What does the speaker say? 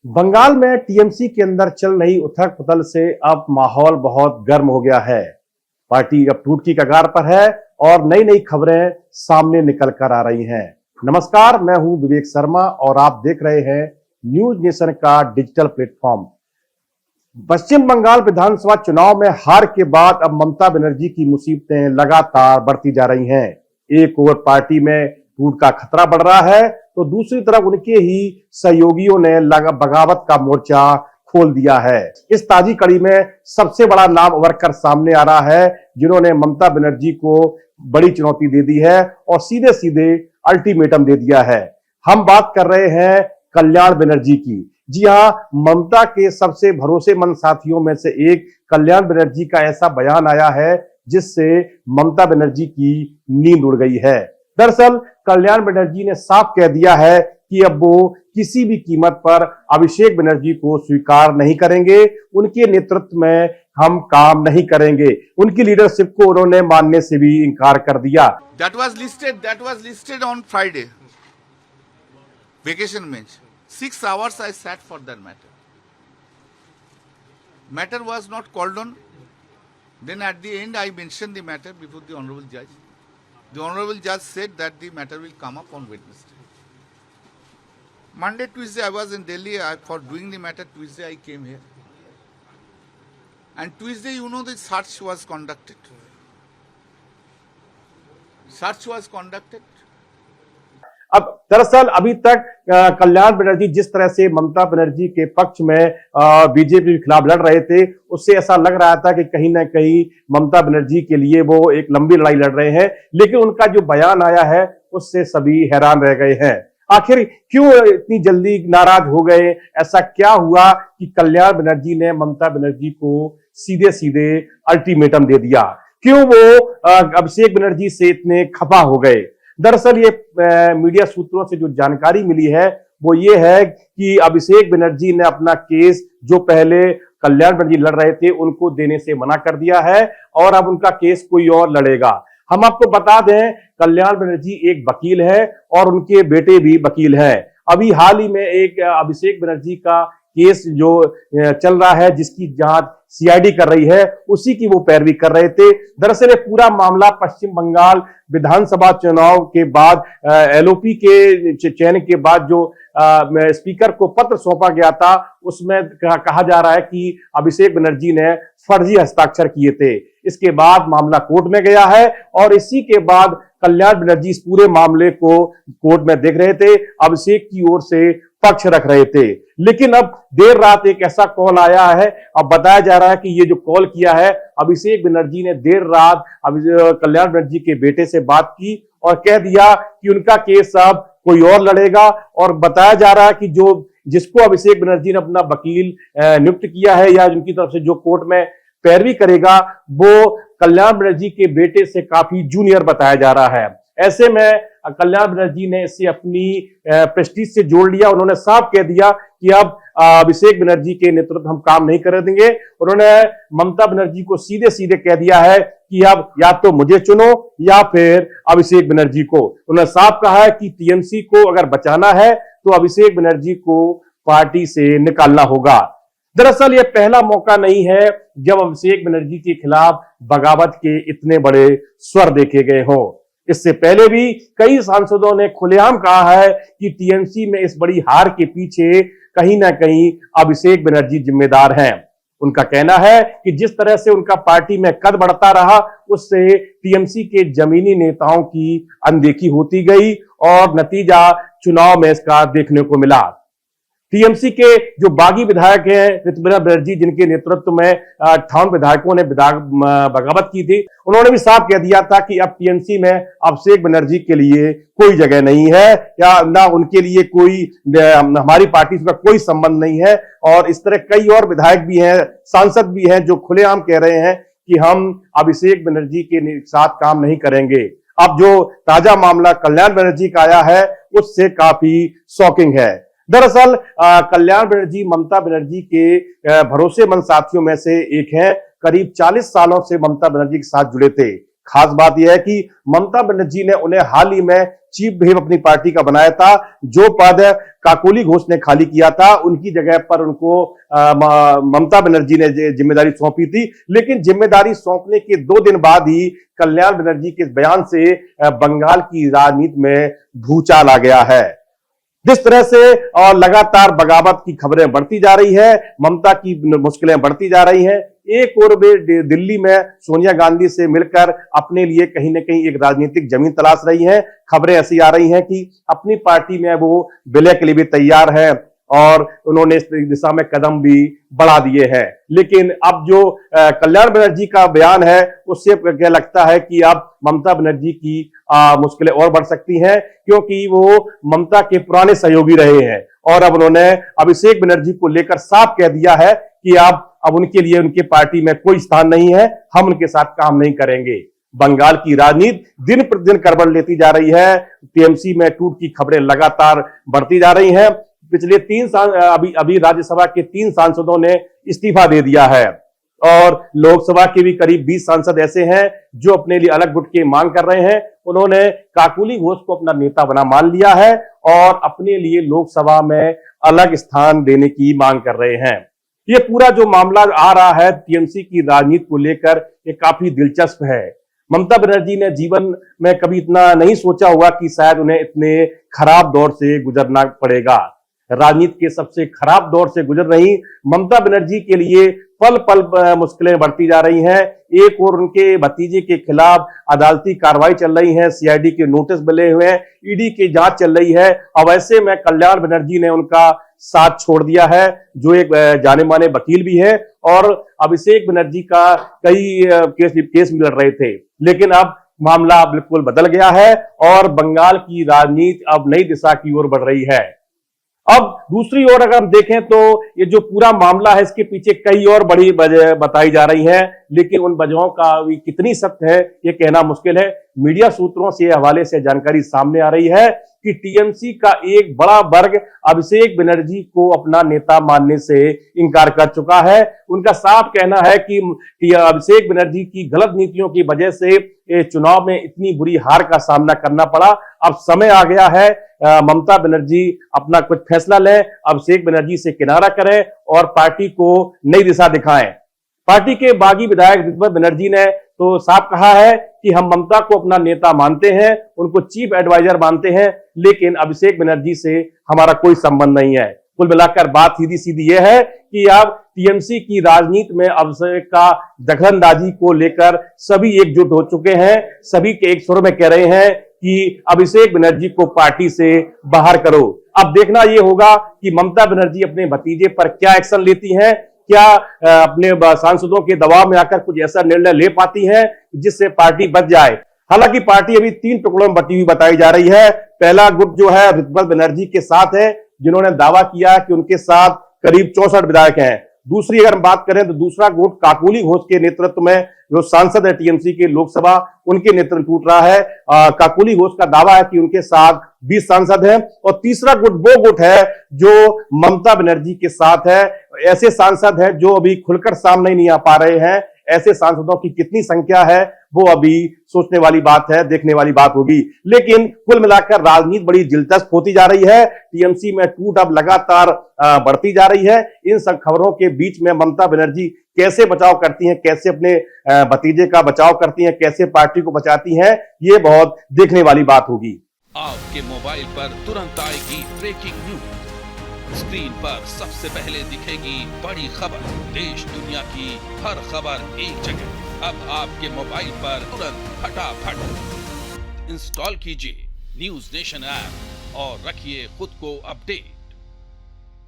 बंगाल में टीएमसी के अंदर चल रही उथल पुथल से अब माहौल बहुत गर्म हो गया है। पार्टी अब टूट की कगार पर है और नई नई खबरें सामने निकल कर आ रही हैं। नमस्कार, मैं हूं विवेक शर्मा और आप देख रहे हैं न्यूज नेशन का डिजिटल प्लेटफॉर्म। पश्चिम बंगाल विधानसभा चुनाव में हार के बाद अब ममता बनर्जी की मुसीबतें लगातार बढ़ती जा रही हैं। एक ओर पार्टी में टूट का खतरा बढ़ रहा है तो दूसरी तरफ उनके ही सहयोगियों ने बगावत का मोर्चा खोल दिया है। इस ताजी कड़ी में सबसे बड़ा नाम उभर कर सामने आ रहा है जिन्होंने ममता बनर्जी को बड़ी चुनौती दे दी है और सीधे सीधे अल्टीमेटम दे दिया है। हम बात कर रहे हैं कल्याण बनर्जी की। जी हां, ममता के सबसे भरोसेमंद साथियों में से एक कल्याण बनर्जी का ऐसा बयान आया है जिससे ममता बनर्जी की नींद उड़ गई है। दरअसल कल्याण बनर्जी ने साफ कह दिया है कि अब वो किसी भी कीमत पर अभिषेक बनर्जी को स्वीकार नहीं करेंगे। उनके नेतृत्व में हम काम नहीं करेंगे। उनकी लीडरशिप को उन्होंने मानने से भी इनकार कर दिया। That was listed on Friday. Vacation bench. 6 hours I sat for that matter. Matter was not called on. Then at the end I mentioned the matter before the Honorable Judge. The Honorable Judge said that the matter will come up on Wednesday. Monday, Tuesday I was in Delhi for doing the matter. Tuesday I came here. And Tuesday, the search was conducted. अब दरअसल अभी तक कल्याण बनर्जी जिस तरह से ममता बनर्जी के पक्ष में बीजेपी के खिलाफ लड़ रहे थे, उससे ऐसा लग रहा था कि कहीं ना कहीं ममता बनर्जी के लिए वो एक लंबी लड़ाई लड़ रहे हैं। लेकिन उनका जो बयान आया है उससे सभी हैरान रह गए हैं। आखिर क्यों इतनी जल्दी नाराज हो गए? ऐसा क्या हुआ कि कल्याण बनर्जी ने ममता बनर्जी को सीधे सीधे अल्टीमेटम दे दिया? क्यों वो अभिषेक बनर्जी से इतने खफा हो गए? दरअसल ये मीडिया सूत्रों से जो जानकारी मिली है वो ये है कि अभिषेक बनर्जी ने अपना केस जो पहले कल्याण बनर्जी लड़ रहे थे उनको देने से मना कर दिया है और अब उनका केस कोई और लड़ेगा। हम आपको बता दें, कल्याण बनर्जी एक वकील है और उनके बेटे भी वकील हैं। अभी हाल ही में एक अभिषेक बनर्जी का केस जो चल रहा है जिसकी जांच सीआईडी कर रही है, उसी की वो पैरवी कर रहे थे। दरअसल ये पूरा मामला पश्चिम बंगाल विधानसभा चुनाव के बाद एलओपी के चयन के बाद जो स्पीकर को पत्र सौंपा गया था उसमें कहा जा रहा है कि अभिषेक बनर्जी ने फर्जी हस्ताक्षर किए थे। इसके बाद मामला कोर्ट में गया है और इसी के बाद कल्याण बनर्जी इस पूरे मामले को कोर्ट में देख रहे थे, अभिषेक की ओर से पक्ष रख रहे थे। लेकिन अब देर रात एक ऐसा कॉल आया है, अब बताया जा रहा है कि ये जो कॉल किया है अभिषेक बनर्जी ने देर रात कल्याण बनर्जी के बेटे से बात की और कह दिया कि उनका केस अब कोई और लड़ेगा। और बताया जा रहा है कि जो जिसको अभिषेक बनर्जी ने अपना वकील नियुक्त किया है या उनकी तरफ से जो कोर्ट में पैरवी करेगा वो कल्याण बनर्जी के बेटे से काफी जूनियर बताया जा रहा है। ऐसे में कल्याण बनर्जी ने इसे अपनी प्रेस्टीज से जोड़ लिया। उन्होंने साफ कह दिया कि अब अभिषेक बनर्जी के नेतृत्व हम काम नहीं कर देंगे। उन्होंने ममता बनर्जी को सीधे सीधे कह दिया है कि अब या तो मुझे चुनो या फिर अभिषेक बनर्जी को। उन्होंने साफ कहा है कि टीएमसी को अगर बचाना है तो अभिषेक बनर्जी को पार्टी से निकालना होगा। दरअसल यह पहला मौका नहीं है जब अभिषेक बनर्जी के खिलाफ बगावत के इतने बड़े स्वर देखे गए हों। इससे पहले भी कई सांसदों ने खुलेआम कहा है कि टीएमसी में इस बड़ी हार के पीछे कहीं ना कहीं अभिषेक बनर्जी जिम्मेदार हैं। उनका कहना है कि जिस तरह से उनका पार्टी में कद बढ़ता रहा उससे टीएमसी के जमीनी नेताओं की अनदेखी होती गई और नतीजा चुनाव में इसका देखने को मिला। टीएमसी के जो बागी विधायक हैं ऋतुपर्णा बनर्जी, जिनके नेतृत्व में 58 विधायकों ने बगावत की थी, उन्होंने भी साफ कह दिया था कि अब टीएमसी में अभिषेक बनर्जी के लिए कोई जगह नहीं है या ना उनके लिए कोई हमारी पार्टी से कोई संबंध नहीं है। और इस तरह कई और विधायक भी हैं, सांसद भी हैं जो खुलेआम कह रहे हैं कि हम अभिषेक बनर्जी के साथ काम नहीं करेंगे। अब जो ताजा मामला कल्याण बनर्जी का आया है उससे काफी शॉकिंग है। दरअसल कल्याण बनर्जी ममता बनर्जी के भरोसेमंद साथियों में से एक हैं। करीब 40 सालों से ममता बनर्जी के साथ जुड़े थे। खास बात यह है कि ममता बनर्जी ने उन्हें हाल ही में चीफ व्हिप अपनी पार्टी का बनाया था। जो पद काकोली घोष ने खाली किया था, उनकी जगह पर उनको ममता बनर्जी ने जिम्मेदारी सौंपी थी। लेकिन जिम्मेदारी सौंपने के 2 दिन बाद ही कल्याण बनर्जी के बयान से बंगाल की राजनीति में भूचाल आ गया है। जिस तरह से और लगातार बगावत की खबरें बढ़ती जा रही है, ममता की मुश्किलें बढ़ती जा रही हैं। एक और वे दिल्ली में सोनिया गांधी से मिलकर अपने लिए कहीं न कहीं एक राजनीतिक जमीन तलाश रही हैं। खबरें ऐसी आ रही हैं कि अपनी पार्टी में वो विलय के लिए भी तैयार है और उन्होंने इस दिशा में कदम भी बढ़ा दिए हैं। लेकिन अब जो कल्याण बनर्जी का बयान है, उससे क्या लगता है कि अब ममता बनर्जी की मुश्किलें और बढ़ सकती हैं, क्योंकि वो ममता के पुराने सहयोगी रहे हैं और अब उन्होंने अभिषेक बनर्जी को लेकर साफ कह दिया है कि अब उनके लिए उनके पार्टी में कोई स्थान नहीं है, हम उनके साथ काम नहीं करेंगे। बंगाल की राजनीति दिन प्रतिदिन करवट लेती जा रही है। टीएमसी में टूट की खबरें लगातार बढ़ती जा रही हैं। पिछले 3 साल अभी राज्यसभा के 3 सांसदों ने इस्तीफा दे दिया है और लोकसभा के भी करीब 20 सांसद ऐसे हैं जो अपने लिए अलग गुट की मांग कर रहे हैं। उन्होंने काकोली घोष को अपना नेता बना मान लिया है और अपने लिए लोकसभा में अलग स्थान देने की मांग कर रहे हैं। ये पूरा जो मामला आ रहा है टीएमसी की राजनीति को लेकर, ये काफी दिलचस्प है। ममता बनर्जी ने जीवन में कभी इतना नहीं सोचा होगा कि शायद उन्हें इतने खराब दौर से गुजरना पड़ेगा। राजनीति के सबसे खराब दौर से गुजर रही ममता बनर्जी के लिए पल पल मुश्किलें बढ़ती जा रही हैं। एक और उनके भतीजे के खिलाफ अदालती कार्रवाई चल रही है, सीआईडी के नोटिस मिले हुए हैं, ईडी की जांच चल रही है। अब ऐसे में कल्याण बनर्जी ने उनका साथ छोड़ दिया है, जो एक जाने माने वकील भी है, और अभिषेक बनर्जी का कई केस मिल रहे थे। लेकिन अब मामला बिल्कुल बदल गया है और बंगाल की राजनीति अब नई दिशा की ओर बढ़ रही है। अब दूसरी ओर अगर हम देखें तो ये जो पूरा मामला है, इसके पीछे कई और बड़ी वजह बताई जा रही हैं, लेकिन उन वजहों का भी कितनी सत्य है ये कहना मुश्किल है। मीडिया सूत्रों से हवाले से जानकारी सामने आ रही है कि टीएमसी का एक बड़ा वर्ग अभिषेक बनर्जी को अपना नेता मानने से इनकार कर चुका है। उनका साफ कहना है कि अभिषेक बनर्जी की गलत नीतियों की वजह से चुनाव में इतनी बुरी हार का सामना करना पड़ा। अब समय आ गया है ममता बनर्जी अपना कुछ फैसला लें, अभिषेक बनर्जी से किनारा करें और पार्टी को नई दिशा दिखाएं। पार्टी के बागी विधायक ऋत्विक बनर्जी ने तो साफ कहा है कि हम ममता को अपना नेता मानते हैं, उनको चीफ एडवाइजर मानते हैं, लेकिन अभिषेक बनर्जी से हमारा कोई संबंध नहीं है। कुल मिलाकर बात सीधी सीधी यह है कि अब टीएमसी की राजनीति में अभिषेक का दखलंदाजी को लेकर सभी एकजुट हो चुके हैं। सभी के एक सुर में कह रहे हैं कि अभिषेक बनर्जी को पार्टी से बाहर करो। अब देखना यह होगा कि ममता बनर्जी अपने भतीजे पर क्या एक्शन लेती हैं, क्या अपने सांसदों के दबाव में आकर कुछ ऐसा निर्णय ले पाती हैं जिससे पार्टी बच जाए। हालांकि पार्टी अभी 3 टुकड़ों में बटी हुई बताई जा रही है। पहला गुट जो है ऋत्विक बनर्जी के साथ है, जिन्होंने दावा किया कि उनके साथ करीब 64 विधायक हैं। दूसरी अगर हम बात करें तो दूसरा गुट काकोली घोष के नेतृत्व में जो सांसद है टीएमसी के लोकसभा, उनके नेतृत्व टूट रहा है। काकोली घोष का दावा है कि उनके साथ 20 सांसद हैं। और तीसरा गुट वो गुट है जो ममता बनर्जी के साथ है। ऐसे सांसद हैं जो अभी खुलकर सामने नहीं आ पा रहे हैं। ऐसे सांसदों की कितनी संख्या है वो अभी सोचने वाली बात है, देखने वाली बात होगी। लेकिन कुल मिलाकर राजनीति बड़ी दिलचस्प होती जा रही है। टीएमसी में टूट अब लगातार बढ़ती जा रही है। इन सब खबरों के बीच में ममता बनर्जी कैसे बचाव करती हैं, कैसे अपने भतीजे का बचाव करती हैं, कैसे पार्टी को बचाती हैं, ये बहुत देखने वाली बात होगी। आपके मोबाइल पर तुरंत आएगी ब्रेकिंग न्यूज। स्क्रीन पर सबसे पहले दिखेगी बड़ी खबर, देश दुनिया की हर खबर एक जगह। अब आपके मोबाइल पर तुरंत फटाफट इंस्टॉल कीजिए न्यूज़ नेशन ऐप और रखिए खुद को अपडेट।